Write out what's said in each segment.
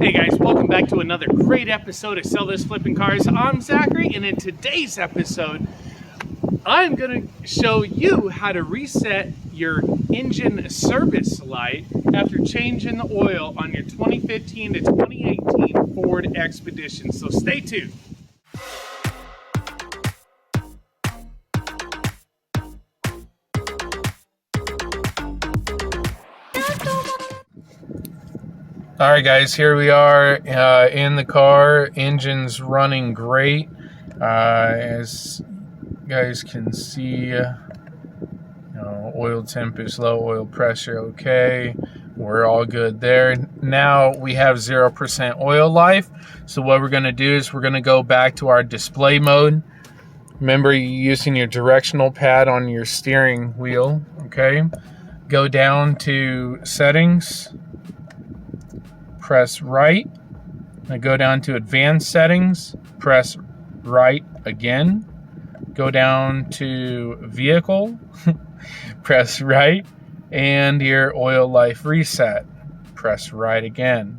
Hey guys, welcome back to another great episode of Sell This Flipping Cars. I'm Zachary, and in today's episode, I'm going to show you how to reset your engine service light after changing the oil on your 2015 to 2018 Ford Expedition. So stay tuned. All right, guys, here we are in the car. Engine's running great. As you guys can see, oil temp is low, oil pressure okay. We're all good there. Now we have 0% oil life. So what we're going to do is we're going to go back to our display mode. Remember, you're using your directional pad on your steering wheel, okay? Go down to settings. Press right. Now go down to advanced settings, press right again. Go down to vehicle, press right, and your oil life reset. Press right again.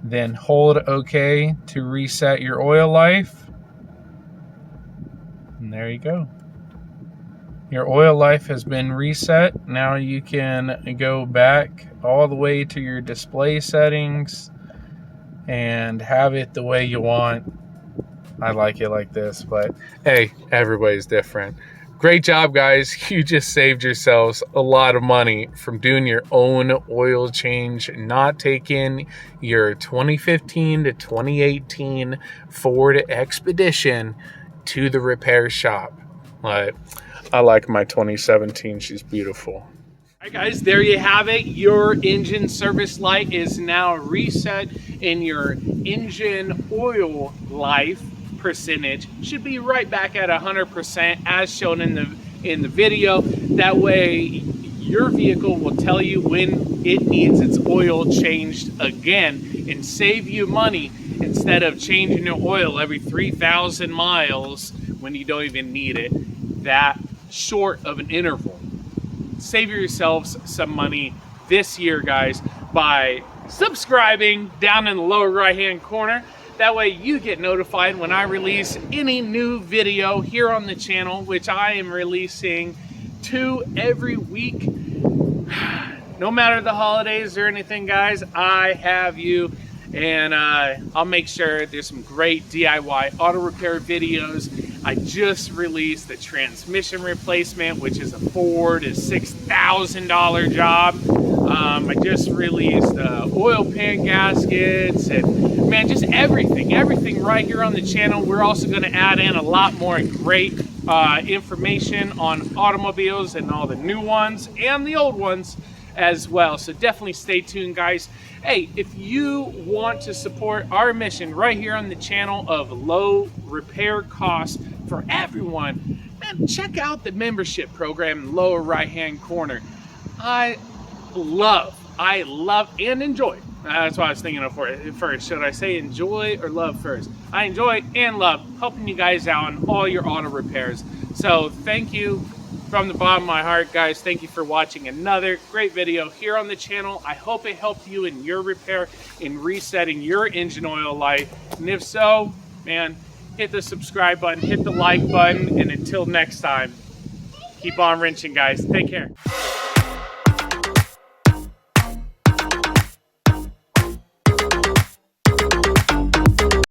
Then hold OK to reset your oil life. And there you go. Your oil life has been reset. Now you can go back all the way to your display settings and have it the way you want. I like it like this, but hey, everybody's different. Great job, guys. You just saved yourselves a lot of money from doing your own oil change, not taking your 2015 to 2018 Ford Expedition to the repair shop. I like my 2017. She's beautiful. All right, guys, there you have it. Your engine service light is now reset, and your engine oil life percentage should be right back at 100% as shown in the video. That way your vehicle will tell you when it needs its oil changed again and save you money instead of changing your oil every 3,000 miles when you don't even need it that short of an interval. Save yourselves some money this year, guys, by subscribing down in the lower right hand corner. That way you get notified when I release any new video here on the channel, which I am releasing 2 every week. No matter the holidays or anything, guys, I have you, and I'll make sure there's some great DIY auto repair videos. I just released the transmission replacement, which is a Ford, is $6,000 job. I just released oil pan gaskets and, man, just everything right here on the channel. We're also going to add in a lot more great information on automobiles and all the new ones and the old ones as well. So definitely stay tuned, guys. Hey, if you want to support our mission right here on the channel of low repair costs for everyone, man, check out the membership program in the lower right hand corner. I love and enjoy. That's what I was thinking of first. Should I say enjoy or love first? I enjoy and love helping you guys out on all your auto repairs. So thank you from the bottom of my heart, guys. Thank you for watching another great video here on the channel. I hope it helped you in your repair, in resetting your engine oil light. And if so, man, hit the subscribe button, hit the like button, and until next time, keep on wrenching, guys. Take care.